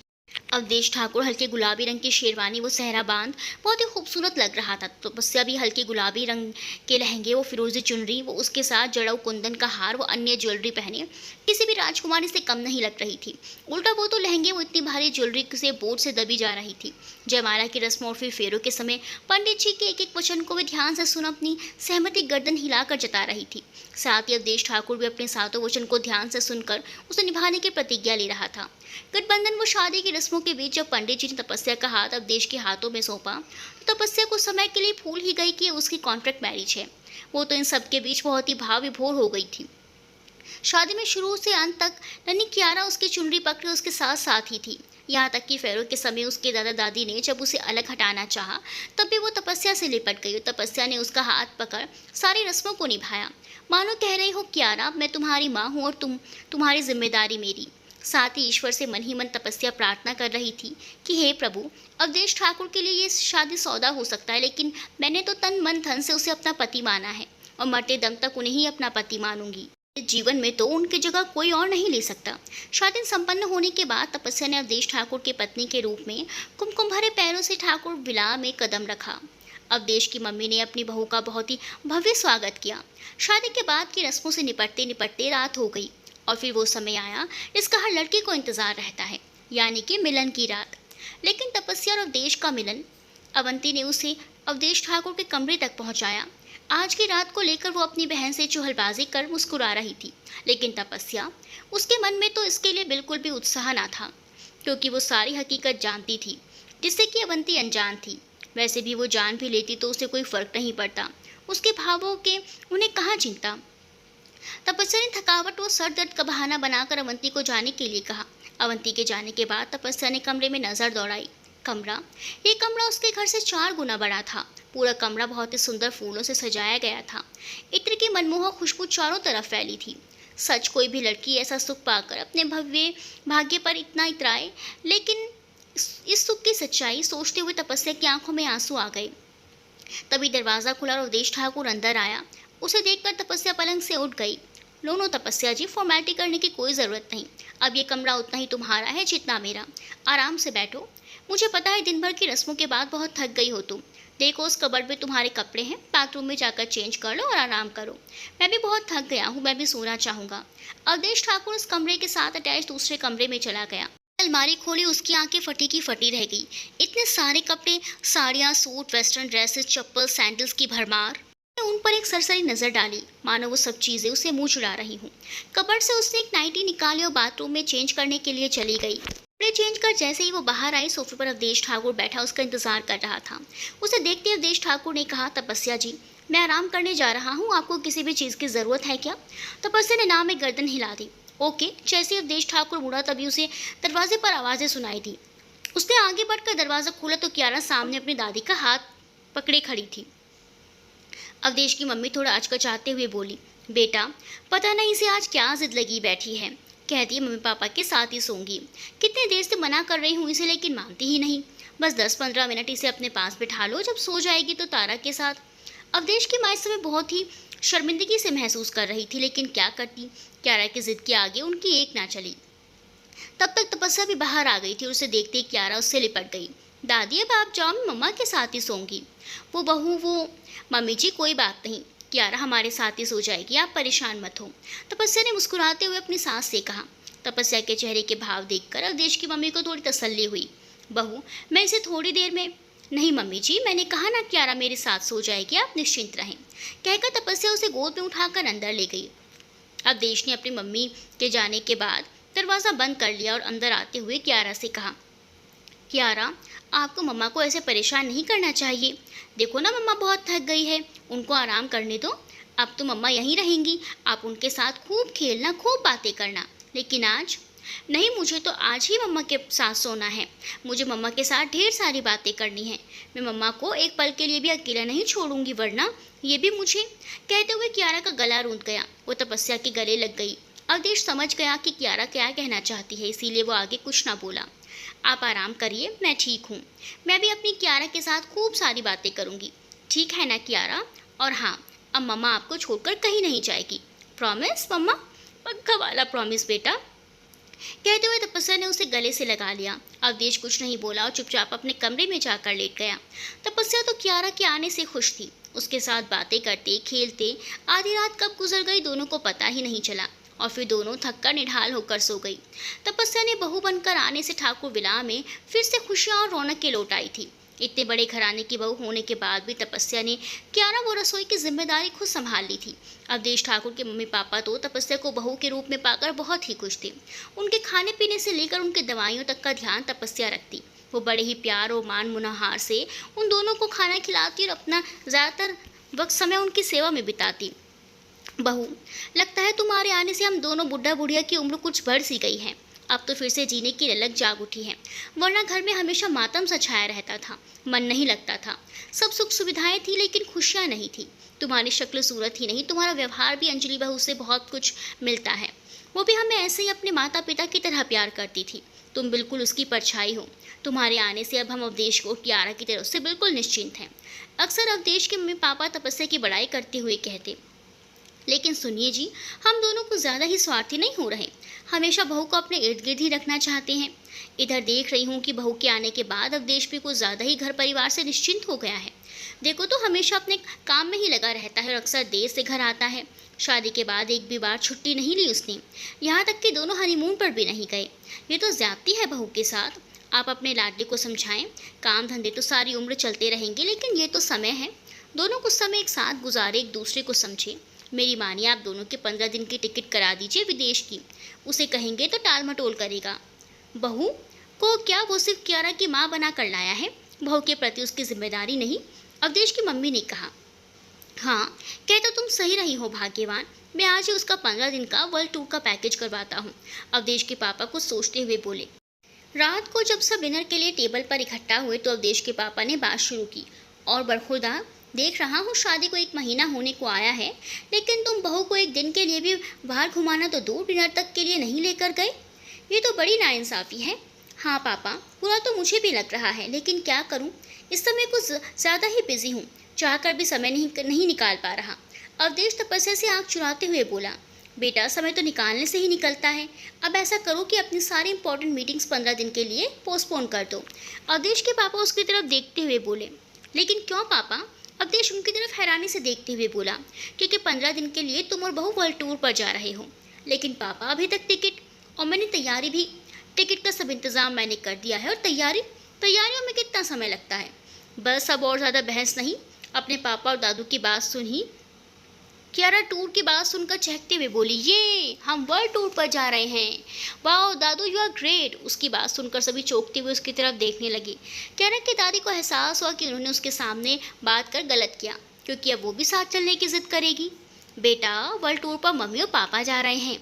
अवधेश ठाकुर हल्के गुलाबी रंग की शेरवानी वो सहरा बांध बहुत ही खूबसूरत लग रहा था। तपस्या भी हल्के गुलाबी रंग के लहंगे, वो फिरोजी चुनरी, वो उसके साथ जड़ाऊ कुंदन का हार, वो अन्य ज्वेलरी पहने किसी भी राजकुमारी से कम नहीं लग रही थी। उल्टा वो तो लहंगे, वो इतनी भारी ज्वेलरी से बोझ से दबी जा रही थी। जयमाला की रस्मों और फिर फेरों के समय पंडित जी के एक एक वचन को वे ध्यान से सुन अपनी सहमति गर्दन हिलाकर जता रही थी। साथ ही अवधेश ठाकुर भी अपने सातों वचन को ध्यान से सुनकर उसे निभाने की प्रतिज्ञा ले रहा था। गठबंधन व शादी की रस्मों के बीच जब पंडित जी ने तपस्या का हाथ अवधेश के हाथों में सौंपा तो तपस्या को समय के लिए भूल ही गई कि उसकी कॉन्ट्रैक्ट मैरिज है। वो तो इन सब के बीच बहुत ही भाव विभोर हो गई थी। शादी में शुरू से अंत तक नन्ही कियारा उसकी चुनरी पकड़े उसके साथ साथ ही थी। यहाँ तक कि फेरों के समय उसके दादा दादी ने जब उसे अलग हटाना चाहा तब भी वो तपस्या से लिपट गई और तपस्या ने उसका हाथ पकड़ सारी रस्मों को निभाया। मानो कह रही हो, कियारा मैं तुम्हारी माँ हूँ और तुम्हारी जिम्मेदारी मेरी। साथ ही ईश्वर से मन ही मन तपस्या प्रार्थना कर रही थी कि हे प्रभु, अवधेश ठाकुर के लिए ये शादी सौदा हो सकता है, लेकिन मैंने तो तन मन धन से उसे अपना पति माना है और मरते दम तक उन्हें ही अपना पति मानूंगी। इस जीवन में तो उनकी जगह कोई और नहीं ले सकता। शादी संपन्न होने के बाद तपस्या ने अवधेश ठाकुर के पत्नी के रूप में कुमकुम भरे पैरों से ठाकुर विला में कदम रखा। अवधेश की मम्मी ने अपनी बहू का बहुत ही भव्य स्वागत किया। शादी के बाद की रस्मों से निपटते निपटते रात हो गई और फिर वो समय आया जिसका हर लड़की को इंतजार रहता है, यानी कि मिलन की रात। लेकिन तपस्या और अवधेश का मिलन, अवंती ने उसे अवधेश ठाकुर के कमरे तक पहुंचाया। आज की रात को लेकर वो अपनी बहन से चुहलबाजी कर मुस्कुरा रही थी, लेकिन तपस्या, उसके मन में तो इसके लिए बिल्कुल भी उत्साह ना था, क्योंकि वो सारी हकीकत जानती थी जिससे कि अवंती अनजान थी। वैसे भी वो जान भी लेती तो उसे कोई फर्क नहीं पड़ता, उसके भावों के उन्हें कहाँ चिंता। तपस्या ने थकावट व सर दर्द का बहाना बनाकर अवंती को जाने के लिए कहा। अवंती के जाने के बाद तपस्या ने कमरे में नजर दौड़ाई। ये कमरा उसके घर से 4 गुना बड़ा था। पूरा कमरा बहुत ही सुंदर फूलों से सजाया गया था। इत्र की मनमोहक खुशबू चारों तरफ फैली थी। सच, कोई भी लड़की ऐसा सुख पाकर अपने भव्य भाग्य पर इतना इतराए, लेकिन इस सुख की सच्चाई सोचते हुए तपस्या की आंखों में आंसू आ गए। तभी दरवाजा खुला और अवधेश ठाकुर अंदर आया। उसे देखकर तपस्या पलंग से उठ गई। लो नो तपस्या जी, फॉर्मेलिटी करने की कोई ज़रूरत नहीं। अब ये कमरा उतना ही तुम्हारा है जितना मेरा। आराम से बैठो। मुझे पता है दिन भर की रस्मों के बाद बहुत थक गई हो तुम। देखो उस कबर्ड में तुम्हारे कपड़े हैं, बाथरूम में जाकर चेंज कर लो और आराम करो। मैं भी बहुत थक गया हूँ, मैं भी सोना चाहूँगा। अवधेश ठाकुर उस कमरे के साथ अटैच दूसरे कमरे में चला गया। अलमारी खोली, उसकी आंखें फटी की फटी रह गई। इतने सारे कपड़े, साड़ियाँ, सूट, वेस्टर्न ड्रेसेस, चप्पल, सैंडल्स की भरमार। उन पर एक सरसरी नजर डाली, मानो वो सब चीजें उसे मुंह चुरा रही हूँ। कपड़ से उसने एक नाइटी निकाली और बाथरूम में चेंज करने के लिए चली गई। कपड़े चेंज कर जैसे ही वो बाहर आई, सोफे पर अवधेश ठाकुर बैठा उसका इंतजार कर रहा था। उसे देखते ही अवधेश ठाकुर ने कहा, तपस्या जी, मैं आराम करने जा रहा हूँ, आपको किसी भी चीज़ की ज़रूरत है क्या? तपस्या ने नाम में गर्दन हिला दी। ओके। जैसे अवधेश ठाकुर मुड़ा तभी उसे दरवाजे पर आवाज़ें सुनाई दी। उसने आगे बढ़कर दरवाज़ा खोला तो कियारा सामने अपनी दादी का हाथ पकड़े खड़ी थी। अवधेश की मम्मी थोड़ा अचकचाते हुए बोली, बेटा, पता नहीं इसे आज क्या जिद लगी बैठी है। कहती है मम्मी पापा के साथ ही सोऊंगी। कितने देर से मना कर रही हूँ इसे, लेकिन मानती ही नहीं। बस 10-15 मिनट इसे अपने पास बिठा लो, जब सो जाएगी तो तारा के साथ। अवधेश की माँ इस समय बहुत ही शर्मिंदगी से महसूस कर रही थी, लेकिन क्या करती, कियारा की जिद के आगे उनकी एक ना चली। तब तक तपस्या भी बाहर आ गई थी और उसे देखते ही कियारा उससे लिपट गई। दादी, अब आप जाओ, मैं मम्मा के साथ ही सोऊंगी। वो मम्मी जी, कोई बात नहीं, कियारा हमारे साथ ही सो जाएगी, आप परेशान मत हो। तपस्या ने मुस्कुराते हुए अपनी सास से कहा। तपस्या के चेहरे के भाव देखकर अवधेश की मम्मी को थोड़ी तसल्ली हुई। बहू, मैं इसे थोड़ी देर में। नहीं मम्मी जी, मैंने कहा ना, कियारा मेरे साथ सो जाएगी, आप निश्चिंत रहें। कहकर तपस्या उसे गोद में उठाकर अंदर ले गई। अवधेश ने अपनी मम्मी के जाने के बाद दरवाज़ा बंद कर लिया और अंदर आते हुए कियारा से कहा, कियारा, आपको मम्मा को ऐसे परेशान नहीं करना चाहिए। देखो ना, मम्मा बहुत थक गई है, उनको आराम करने दो। अब तो मम्मा यहीं रहेंगी, आप उनके साथ खूब खेलना, खूब बातें करना। लेकिन आज नहीं, मुझे तो आज ही मम्मा के साथ सोना है। मुझे मम्मा के साथ ढेर सारी बातें करनी है। मैं मम्मा को एक पल के लिए भी अकेला नहीं छोड़ूंगी, वरना ये भी मुझे। कहते हुए कियारा का गला रूंध गया। वो तपस्या के गले लग गई। अवधेश समझ गया कि कियारा क्या कहना चाहती है, इसीलिए वो आगे कुछ ना बोला। आप आराम करिए, मैं ठीक हूँ। मैं भी अपनी कियारा के साथ खूब सारी बातें करूँगी। ठीक है ना कियारा? और हाँ, अब मम्मा आपको छोड़कर कहीं नहीं जाएगी। प्रॉमिस मम्मा? पक्का वाला प्रॉमिस बेटा। कहते हुए तपस्या ने उसे गले से लगा लिया। अवधेश कुछ नहीं बोला और चुपचाप अपने कमरे में जाकर लेट गया। तपस्या तो कियारा के आने से खुश थी। उसके साथ बातें करते खेलते आधी रात कब गुजर गई दोनों को पता ही नहीं चला और फिर दोनों थककर निढाल होकर सो गई। तपस्या ने बहू बनकर आने से ठाकुर विला में फिर से खुशियां और रौनकें लौट आई थी। इतने बड़े घराने की बहू होने के बाद भी तपस्या ने कियारा वो रसोई की जिम्मेदारी खुद संभाल ली थी। अवधेश ठाकुर के मम्मी पापा तो तपस्या को बहू के रूप में पाकर बहुत ही खुश थे। उनके खाने पीने से लेकर उनके दवाइयों तक का ध्यान तपस्या रखती। वो बड़े ही प्यार और मान मुनाहार से उन दोनों को खाना खिलाती और अपना ज़्यादातर वक्त समय उनकी सेवा में बिताती। बहू, लगता है तुम्हारे आने से हम दोनों बुढ़ा बुढ़िया की उम्र कुछ बढ़ सी गई है। अब तो फिर से जीने की ललक जाग उठी है, वरना घर में हमेशा मातम सा छाया रहता था, मन नहीं लगता था। सब सुख सुविधाएं थी लेकिन खुशियां नहीं थी। तुम्हारी शक्ल सूरत ही नहीं, तुम्हारा व्यवहार भी अंजलि बहू से बहुत कुछ मिलता है। वो भी हमें ऐसे ही अपने माता पिता की तरह प्यार करती थी। तुम बिल्कुल उसकी परछाई हो। तुम्हारे आने से अब हम अवधेश को कियारा की तरफ से बिल्कुल निश्चिंत हैं। अक्सर अवधेश के मम्मी पापा तपस्या की बड़ाई करते हुए कहते, लेकिन सुनिए जी, हम दोनों को ज़्यादा ही स्वार्थी नहीं हो रहे। हमेशा बहू को अपने इर्द गिर्द ही रखना चाहते हैं। इधर देख रही हूँ कि बहू के आने के बाद अवधेश भी कुछ ज़्यादा ही घर परिवार से निश्चिंत हो गया है। देखो तो हमेशा अपने काम में ही लगा रहता है और अक्सर देर से घर आता है। शादी के बाद एक भी बार छुट्टी नहीं ली उसने, यहाँ तक कि दोनों हनीमून पर भी नहीं गए। ये तो ज्यादती है बहू के साथ। आप अपने लाडली को समझाएं। काम धंधे तो सारी उम्र चलते रहेंगे, लेकिन ये तो समय है, दोनों कुछ समय एक साथ गुजारे, एक दूसरे को समझे। मेरी मानिए, आप दोनों के 15 दिन की टिकट करा दीजिए विदेश की। उसे कहेंगे तो टाल मटोल करेगा। बहू को क्या वो सिर्फ कियारा की माँ बना कर लाया है? बहू के प्रति उसकी जिम्मेदारी नहीं? अवधेश की मम्मी ने कहा। हाँ, कहता तुम सही रही हो भाग्यवान। मैं आज ही उसका 15 दिन का वर्ल्ड टूर का पैकेज करवाता हूँ। अवधेश के पापा कुछ सोचते हुए बोले। रात को जब सब डिनर के लिए टेबल पर इकट्ठा हुए तो अवधेश के पापा ने बात शुरू की। और बरखुदा, देख रहा हूँ शादी को 1 महीना होने को आया है, लेकिन तुम बहू को एक दिन के लिए भी बाहर घुमाना तो दूर, डिनर तक के लिए नहीं लेकर गए। ये तो बड़ी नाइंसाफ़ी है। हाँ पापा, बुरा तो मुझे भी लग रहा है, लेकिन क्या करूँ, इस समय कुछ ज़्यादा ही बिजी हूँ, चाहकर भी समय नहीं निकाल पा रहा। अवधेश तपस्या से आँख चुराते हुए बोला। बेटा, समय तो निकालने से ही निकलता है। अब ऐसा करो कि अपनी सारी इंपॉर्टेंट मीटिंग्स 15 दिन के लिए पोस्टपोन कर दो। अवधेश के पापा उसकी तरफ देखते हुए बोले। लेकिन क्यों पापा? अवधेश उनकी तरफ हैरानी से देखते हुए बोला। क्योंकि 15 दिन के लिए तुम और बहू वर्ल्ड टूर पर जा रहे हो। लेकिन पापा, अभी तक टिकट और मैंने तैयारी भी, टिकट का सब इंतज़ाम मैंने कर दिया है। और तैयारियों में कितना समय लगता है? बस अब और ज़्यादा बहस नहीं। अपने पापा और दादू की बात सुनी। कियारा टूर की बात सुनकर चहकते हुए बोली, ये हम वर्ल्ड टूर पर जा रहे हैं। वाह दादू, यू आर ग्रेट। उसकी बात सुनकर सभी चौंकते हुए उसकी तरफ देखने लगी। कियारा की दादी को एहसास हुआ कि उन्होंने उसके सामने बात कर गलत किया, क्योंकि अब वो भी साथ चलने की जिद करेगी। बेटा, वर्ल्ड टूर पर मम्मी और पापा जा रहे हैं,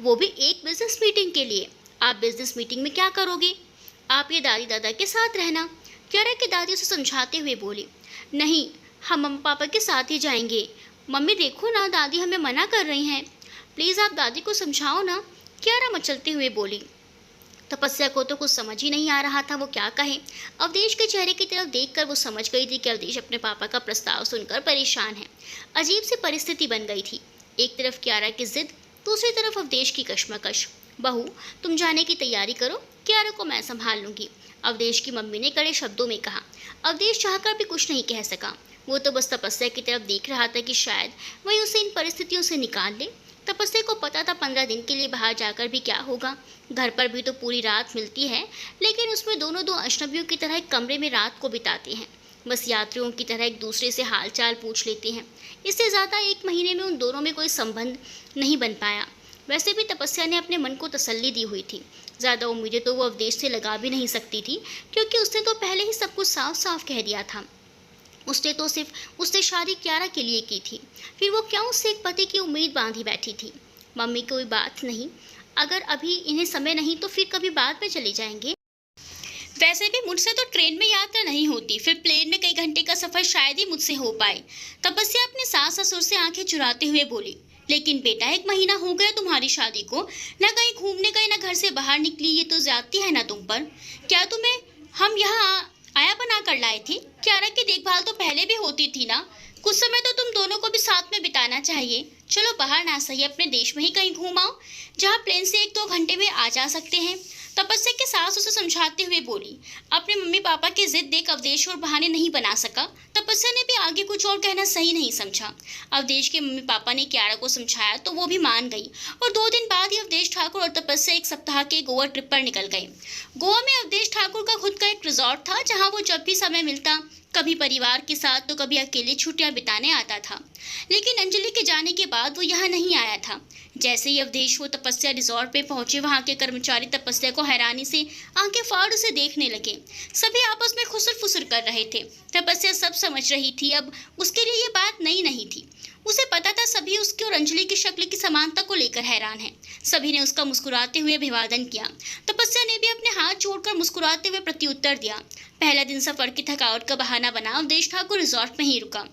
वो भी एक बिजनेस मीटिंग के लिए। आप बिजनेस मीटिंग में क्या करोगे? आप ये दादी दादा के साथ रहना। कियारा की दादी उसे समझाते हुए बोली। नहीं, हम मम्मी पापा के साथ ही जाएंगे। मम्मी देखो ना, दादी हमें मना कर रही हैं। प्लीज़ आप दादी को समझाओ ना, कियारा मचलते हुए बोली। तपस्या को तो कुछ समझ ही नहीं आ रहा था वो क्या कहे। अवधेश के चेहरे की तरफ देखकर वो समझ गई थी कि अवधेश अपने पापा का प्रस्ताव सुनकर परेशान है। अजीब सी परिस्थिति बन गई थी। एक तरफ कियारा की जिद, दूसरी तरफ अवधेश की कश्मकश। बहू, तुम जाने की तैयारी करो, कियारा को मैं संभाल लूँगी, अवधेश की मम्मी ने कड़े शब्दों में कहा। अवधेश चाहकर भी कुछ नहीं कह सका। वो तो बस तपस्या की तरफ देख रहा था कि शायद वही उसे इन परिस्थितियों से निकाल ले। तपस्या को पता था 15 दिन के लिए बाहर जाकर भी क्या होगा। घर पर भी तो पूरी रात मिलती है, लेकिन उसमें दोनों दो अजनबियों की तरह एक कमरे में रात को बिताते हैं। बस यात्रियों की तरह एक दूसरे से हालचाल पूछ लेते हैं। इससे ज़्यादा 1 महीने में उन दोनों में कोई संबंध नहीं बन पाया। वैसे भी तपस्या ने अपने मन को तसल्ली दी हुई थी। ज़्यादा उम्मीदें तो वो अवधेश से लगा भी नहीं सकती थी, क्योंकि उसने तो पहले ही सब कुछ साफ साफ कह दिया था। उसने शादी कियारा के लिए की थी। फिर वो क्यों उससे एक पति की उम्मीद बांधी बैठी थी? मम्मी कोई बात नहीं, अगर अभी इन्हें समय नहीं तो फिर कभी बाद में चले जाएंगे। वैसे भी मुझसे तो ट्रेन में यात्रा नहीं होती, फिर प्लेन में कई घंटे का सफ़र शायद ही मुझसे हो पाए। तपस्या अपने सास ससुर से आंखें चुराते हुए बोली। लेकिन बेटा, 1 महीना हो गया तुम्हारी शादी को, ना कहीं घूमने गए ना घर से बाहर निकली। ये तो ज्यादती है ना तुम पर। क्या तुम्हें हम यहाँ आया बना कर लाए थे? कियारा की देखभाल तो पहले भी होती थी ना। कुछ समय तो तुम दोनों को भी साथ में बिताना चाहिए। चलो बाहर ना सही अपने देश में ही कहीं घूम आओ, जहाँ प्लेन से 1-2 घंटे में आ जा सकते हैं। तपस्या की सास उसे समझाते हुए बोली। अपने मम्मी पापा की जिद देख अवधेश और बहाने नहीं बना सका। तपस्या ने भी आगे कुछ और कहना सही नहीं समझा। अवधेश के मम्मी पापा ने कियारा को समझाया तो वो भी मान गई और 2 दिन बाद ही अवधेश ठाकुर और तपस्या 1 सप्ताह के गोवा ट्रिप पर निकल गए। गोवा में अवधेश ठाकुर का खुद का एक रिजॉर्ट था, जहाँ वो जब भी समय मिलता कभी परिवार के साथ तो कभी अकेले छुट्टियां बिताने आता था। लेकिन अंजलि के जाने के बाद वो यहाँ नहीं आया था। जैसे ही अवधेश वो तपस्या रिजॉर्ट पे पहुंचे, वहां के कर्मचारी तपस्या को हैरानी से आंखें फाड़ उसे देखने लगे। सभी आपस में खुसर फुसर कर रहे थे। तपस्या सब समझ रही थी, अब उसके लिए ये बात नई नहीं थी। उसे पता था सभी उसकी और अंजलि की शक्ल की समानता को लेकर हैरान हैं। सभी ने उसका मुस्कुराते हुए अभिवादन किया। तपस्या ने भी अपने हाथ जोड़कर मुस्कुराते हुए प्रत्युत्तर दिया। पहला दिन सफर की थकावट का बहाना बना अवधेश ठाकुर रिजॉर्ट में ही रुका।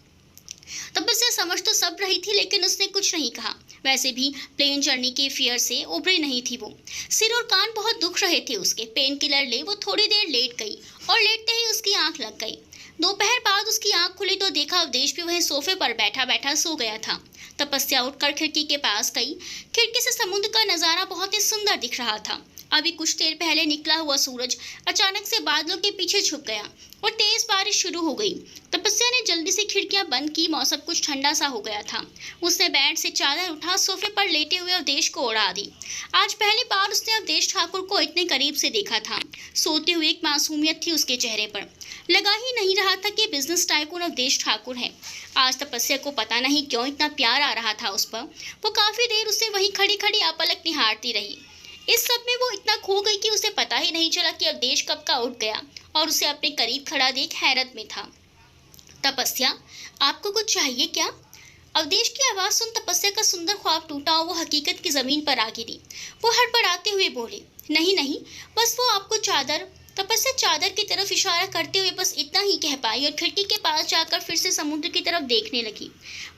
तपस्या समझ तो सब रही थी, लेकिन उसने कुछ नहीं कहा। वैसे भी प्लेन जर्नी के फियर से उभरी नहीं थी वो। सिर और कान बहुत दुख रहे थे उसके। पेन किलर ले वो थोड़ी देर लेट गई और लेटते ही उसकी आंख लग गई। दोपहर बाद उसकी आंख खुली तो देखा अवधेश भी वहीं सोफे पर बैठा बैठा सो गया था। तपस्या उठकर खिड़की के पास गई। खिड़की से समुद्र का नजारा बहुत ही सुंदर दिख रहा था। अभी कुछ देर पहले निकला हुआ सूरज अचानक से बादलों के पीछे छुप गया और तेज बारिश शुरू हो गई। तपस्या ने जल्दी से खिड़कियां बंद की। मौसम कुछ ठंडा सा हो गया था। उसने बेड से चादर उठा सोफे पर लेटे हुए अवधेश को ओढ़ा दी। आज पहली बार उसने अवधेश ठाकुर को इतने करीब से देखा था। सोते हुए एक मासूमियत थी उसके चेहरे पर। लगा ही नहीं रहा था कि बिजनेस टाइकून अवधेश ठाकुर है। आज तपस्या को पता नहीं क्यों इतना प्यार आ रहा था उस पर। वो काफी देर उसे वहीं खड़ी खड़ी आपलक निहारती रही। इस सब में वो इतना खो गई कि उसे पता ही नहीं चला कि अवधेश कब का उठ गया और उसे अपने करीब खड़ा देख हैरत में था। तपस्या, आपको कुछ चाहिए क्या? अवधेश की आवाज सुन तपस्या का सुंदर ख्वाब टूटा और वो हकीकत की जमीन पर आ गिरी। वो हड़बड़ाते हुए बोली, नहीं नहीं, बस वो आपको चादर। तपस्या चादर की तरफ इशारा करते हुए बस इतना ही कह पाई और खिड़की के पास जाकर फिर से समुद्र की तरफ देखने लगी।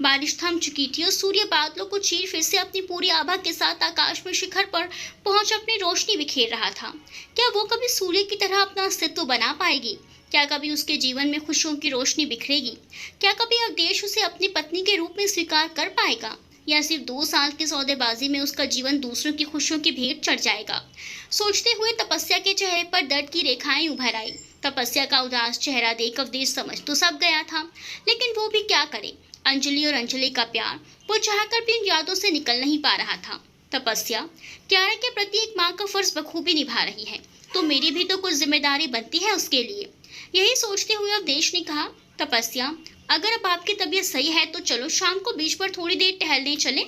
बारिश थम चुकी थी और सूर्य बादलों को चीर फिर से अपनी पूरी आभा के साथ आकाश में शिखर पर पहुंच अपनी रोशनी बिखेर रहा था। क्या वो कभी सूर्य की तरह अपना अस्तित्व बना पाएगी? क्या कभी उसके जीवन में खुशियों की रोशनी बिखरेगी? क्या कभी अवधेश उसे अपनी पत्नी के रूप में स्वीकार कर पाएगा, या सिर्फ 2 साल की सौदेबाजी में उसका जीवन दूसरों की खुशियों की भेंट चढ़ जाएगा? सोचते हुए तपस्या के चेहरे पर दर्द की रेखाएं उभर आई। तपस्या का उदास चेहरा देख अवधेश समझ तो सब गया था, लेकिन वो भी क्या करे। अंजलि और अंजलि का प्यार वो चाहकर भी इन यादों से निकल नहीं पा रहा था। तपस्या कियारा के प्रति एक माँ का फर्ज बखूबी निभा रही है, तो मेरी भी तो कुछ जिम्मेदारी बनती है उसके लिए। यही सोचते हुए अवधेश ने कहा, तपस्या, अगर अब आपकी तबीयत सही है तो चलो शाम को बीच पर थोड़ी देर टहलने चले।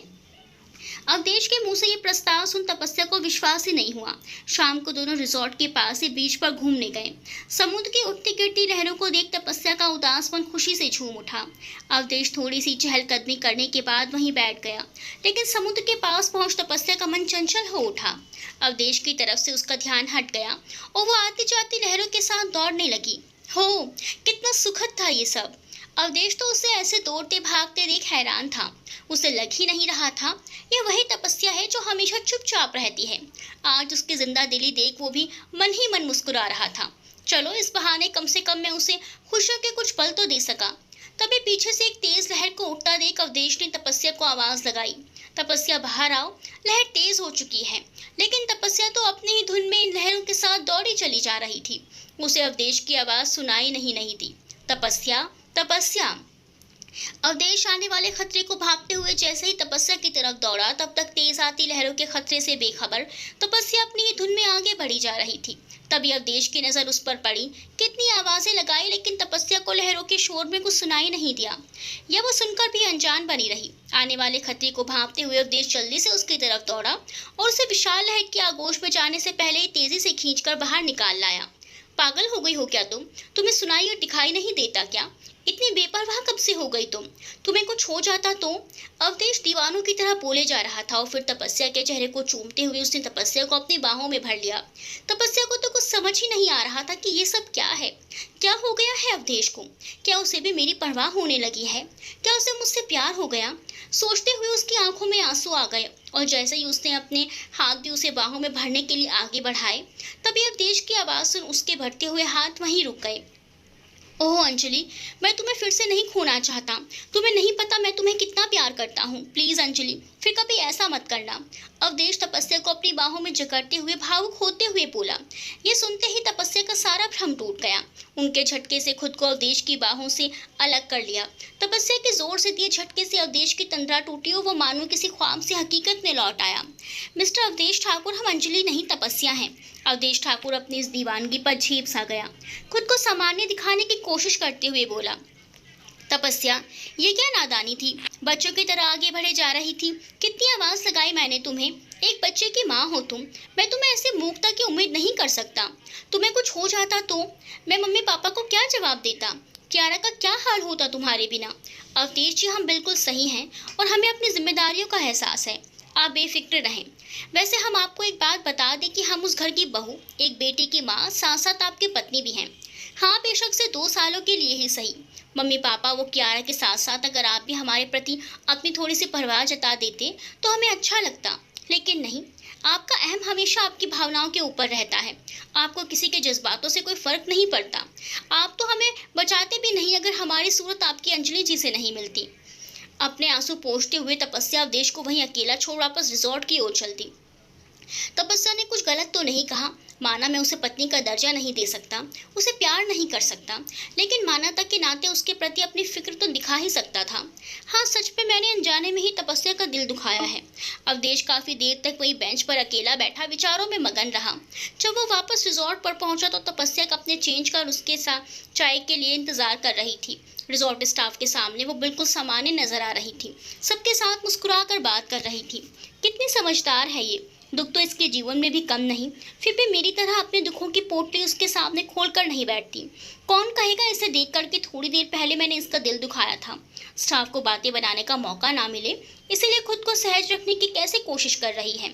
अवधेश के मुंह से ये प्रस्ताव सुन तपस्या को विश्वास ही नहीं हुआ। शाम को दोनों रिजॉर्ट के पास से बीच पर घूमने गए। समुद्र की उठती गिरती लहरों को देख तपस्या का उदास मन खुशी से झूम उठा। अवधेश थोड़ी सी चहलकदमी करने के बाद वहीं बैठ गया, लेकिन समुद्र के पास पहुंच तपस्या का मन चंचल हो उठा। अवधेश की तरफ से उसका ध्यान हट गया और वो आती जाती लहरों के साथ दौड़ने लगी। हो, कितना सुखद था ये सब। अवधेश तो उसे ऐसे दौड़ते भागते देख हैरान था। उसे लग ही नहीं रहा था ये वही तपस्या है जो हमेशा चुपचाप रहती है। आज उसकी जिंदा दिली देख वो भी मन ही मन मुस्कुरा रहा था। चलो इस बहाने कम से कम मैं उसे खुशियों के कुछ पल तो दे सका। तभी पीछे से एक तेज लहर को उठता देख अवधेश ने तपस्या को आवाज लगाई, तपस्या बाहर आओ, लहर तेज हो चुकी है। लेकिन तपस्या तो अपनी ही धुन में इन लहरों के साथ दौड़ी चली जा रही थी। उसे अवधेश की आवाज सुनाई नहीं दी। तपस्या, तपस्या। अवधेश आने वाले खतरे को भागते हुए जैसे ही तपस्या की तरफ दौड़ा, तब तक तेज आती लहरों के खतरे से बेखबर तपस्या अपनी ही धुन में आगे बढ़ी जा रही थी। तभी अवधेश की नजर उस पर पड़ी। कितनी आवाजें लगाई, लेकिन तपस्या को लहरों के शोर में कुछ सुनाई नहीं दिया। यह वो सुनकर भी अनजान बनी रही। आने वाले खतरे को भांपते हुए अवधेश जल्दी से उसकी तरफ दौड़ा और उसे विशाल लहर की आगोश में जाने से पहले ही तेजी से खींचकर बाहर निकाल लाया। पागल हो गई हो क्या तुम? तुम्हें सुनाई और दिखाई नहीं देता क्या? इतनी बेपरवाह कब से हो गई तुम? तुम्हें कुछ हो जाता तो? अवधेश दीवानों की तरह बोले जा रहा था और फिर तपस्या के चेहरे को चूमते हुए उसने तपस्या को अपनी बाहों में भर लिया। तपस्या को तो कुछ समझ ही नहीं आ रहा था कि ये सब क्या है। क्या हो गया है अवधेश को? क्या उसे भी मेरी परवाह होने लगी है? क्या उसे मुझसे प्यार हो गया? सोचते हुए उसकी आंखों में आंसू आ गए और जैसे ही उसने अपने हाथ भी उसे बाहों में भरने के लिए आगे बढ़ाए, तभी अवधेश की आवाज सुन उसके भरते हुए हाथ वहीं रुक गए। ओह अंजलि, मैं तुम्हें फिर से नहीं खोना चाहता। तुम्हें नहीं पता मैं तुम्हें कितना प्यार करता हूँ। प्लीज अंजलि, फिर कभी ऐसा मत करना। अवधेश तपस्या को अपनी बाहों में जकड़ते हुए भावुक होते हुए बोला। ये सुनते ही तपस्या का सारा भ्रम टूट गया। उनके झटके से खुद को अवधेश की बाहों से अलग कर लिया। तपस्या के जोर से दिए झटके से अवधेश की तंद्रा टूटी और वो मानो किसी ख्वाब से हकीकत में लौट आया। मिस्टर अवधेश ठाकुर, हम अंजलि नहीं तपस्या हैं। अवधेश ठाकुर अपनी इस दीवानगी पर झेप सा गया। खुद को सामान्य दिखाने की कोशिश करते हुए बोला, तपस्या, ये क्या नादानी थी? बच्चों की तरह आगे बढ़े जा रही थी। कितनी आवाज लगाई मैंने तुम्हें। एक बच्चे की माँ हो तुम। मैं तुम्हें ऐसे मूर्खता की उम्मीद नहीं कर सकता। तुम्हें कुछ हो जाता तो मैं मम्मी पापा को क्या जवाब देता? क्यारा का क्या हाल होता तुम्हारे बिना? अवधेश जी, हम बिल्कुल सही हैं और हमें अपनी जिम्मेदारियों का एहसास है। आप बेफिक्र रहें। वैसे हम आपको एक बात बता दें कि हम उस घर की बहू, एक बेटी की माँ, साथ साथ आपकी पत्नी भी हैं। हाँ, बेशक से 2 सालों के लिए ही सही। मम्मी पापा वो कियारा के साथ साथ अगर आप भी हमारे प्रति अपनी थोड़ी सी परवाह जता देते तो हमें अच्छा लगता, लेकिन नहीं। आपका अहम हमेशा आपकी भावनाओं के ऊपर रहता है। आपको किसी के जज्बातों से कोई फर्क नहीं पड़ता। आप तो हमें बचाते भी नहीं अगर हमारी सूरत आपकी अंजलि जी से नहीं मिलती। अपने आंसू पोंछते हुए तपस्या अवधेश को वहीं अकेला छोड़ वापस रिजॉर्ट की ओर चलती। तपस्या ने कुछ गलत तो नहीं कहा। माना मैं उसे पत्नी का दर्जा नहीं दे सकता, उसे प्यार नहीं कर सकता, लेकिन मानवता के नाते उसके प्रति अपनी फिक्र तो दिखा ही सकता था। हाँ, सच में मैंने अनजाने में ही तपस्या का दिल दुखाया है। अवधेश काफी देर तक वही बेंच पर अकेला बैठा विचारों में मगन रहा। जब वो वापस रिजॉर्ट पर पहुंचा तो तपस्या का अपने चेंज कर उसके साथ चाय के लिए इंतजार कर रही थी। रिजॉर्ट स्टाफ के सामने वो बिल्कुल सामान्य नजर आ रही थी। सबके साथ मुस्कुराकर बात कर रही थी। कितनी समझदार है ये। दुख तो इसके जीवन में भी कम नहीं, फिर भी मेरी तरह अपने दुखों की पोटली उसके सामने खोलकर नहीं बैठती। कौन कहेगा इसे देख कर कि थोड़ी देर पहले मैंने इसका दिल दुखाया था। स्टाफ को बातें बनाने का मौका ना मिले, इसीलिए खुद को सहज रखने की कैसे कोशिश कर रही है।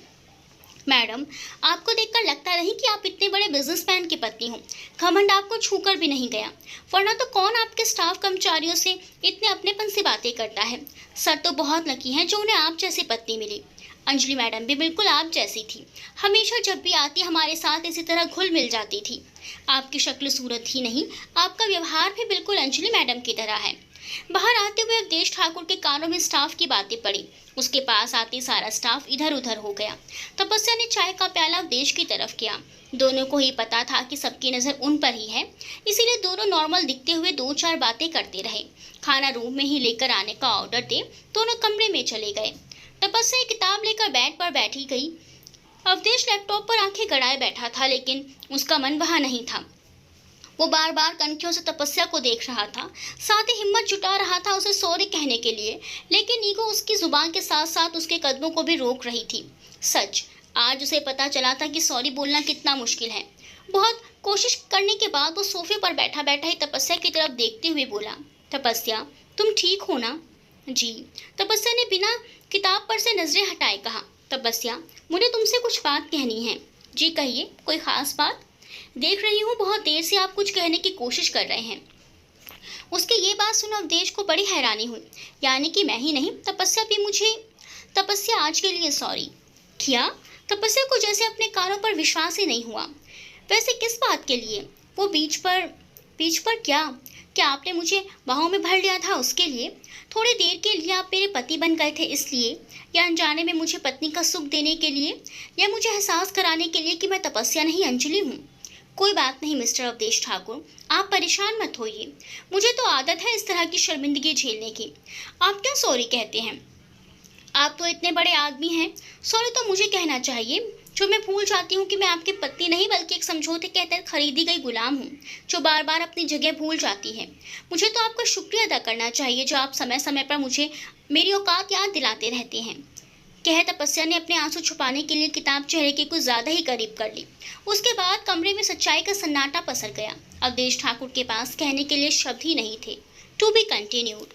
मैडम, आपको देखकर लगता नहीं कि आप इतने बड़े बिजनेसमैन की पत्नी हो। घमंड आपको छूकर भी नहीं गया, वरना तो कौन आपके स्टाफ कर्मचारियों से इतने अपनेपन से बातें करता है। सर तो बहुत लकी हैं जो उन्हें आप जैसी पत्नी मिली। अंजलि मैडम भी बिल्कुल आप जैसी थी। हमेशा जब भी आती हमारे साथ इसी तरह घुल मिल जाती थी। आपकी शक्ल सूरत ही नहीं, आपका व्यवहार भी बिल्कुल अंजलि मैडम की तरह है। बाहर आते हुए अवधेश ठाकुर के कानों में स्टाफ की बातें पड़ी। उसके पास आते सारा स्टाफ इधर उधर हो गया। तपस्या ने चाय का प्याला अवधेश की तरफ किया। दोनों को ही पता था कि सबकी नज़र उन पर ही है, इसीलिए दोनों नॉर्मल दिखते हुए 2-4 बातें करते रहे। खाना रूम में ही लेकर आने का ऑर्डर दे दोनों कमरे में चले गए। तपस्या किताब लेकर बेड पर बैठी गई। अवधेश लैपटॉप पर आंखें गड़ाए बैठा था, लेकिन उसका मन वहां नहीं था। वो बार बार कनखियों से तपस्या को देख रहा था, साथ ही हिम्मत जुटा रहा था उसे सॉरी कहने के लिए, लेकिन ईगो उसकी जुबान के साथ साथ उसके कदमों को भी रोक रही थी। सच, आज उसे पता चला था कि सॉरी बोलना कितना मुश्किल है। बहुत कोशिश करने के बाद वो सोफे पर बैठा बैठा ही तपस्या की तरफ देखते हुए बोला, तपस्या, तुम ठीक हो ना? जी। तपस्या ने बिना किताब पर से नजरें हटाए कहा, तपस्या, मुझे तुमसे कुछ बात कहनी है। जी कहिए, कोई खास बात? देख रही हूँ बहुत देर से आप कुछ कहने की कोशिश कर रहे हैं। उसकी ये बात सुन अवधेश को बड़ी हैरानी हुई। यानी कि मैं ही नहीं, तपस्या भी मुझे। तपस्या, आज के लिए सॉरी। क्या? तपस्या को जैसे अपने कानों पर विश्वास ही नहीं हुआ। वैसे किस बात के लिए? वो बीच पर क्या? क्या आपने मुझे बाहों में भर लिया था उसके लिए? थोड़ी देर के लिए आप मेरे पति बन गए थे इसलिए, या अनजाने में मुझे पत्नी का सुख देने के लिए, या मुझे एहसास कराने के लिए कि मैं तपस्या नहीं अंजलि हूँ? कोई बात नहीं मिस्टर अवधेश ठाकुर, आप परेशान मत होइए। मुझे तो आदत है इस तरह की शर्मिंदगी झेलने की। आप क्या सॉरी कहते हैं? आप तो इतने बड़े आदमी हैं, सॉरी तो मुझे कहना चाहिए। जो मैं भूल जाती हूँ कि मैं आपकी पत्नी नहीं बल्कि एक समझौते के तहत खरीदी गई गुलाम हूँ, जो बार बार अपनी जगह भूल जाती है। मुझे तो आपका शुक्रिया अदा करना चाहिए जो आप समय समय पर मुझे मेरी औकात याद दिलाते रहते हैं। कह तपस्या ने अपने आंसू छुपाने के लिए किताब चेहरे के कुछ ज्यादा ही करीब कर ली। उसके बाद कमरे में सच्चाई का सन्नाटा पसर गया। अवधेश ठाकुर के पास कहने के लिए शब्द ही नहीं थे। To be continued.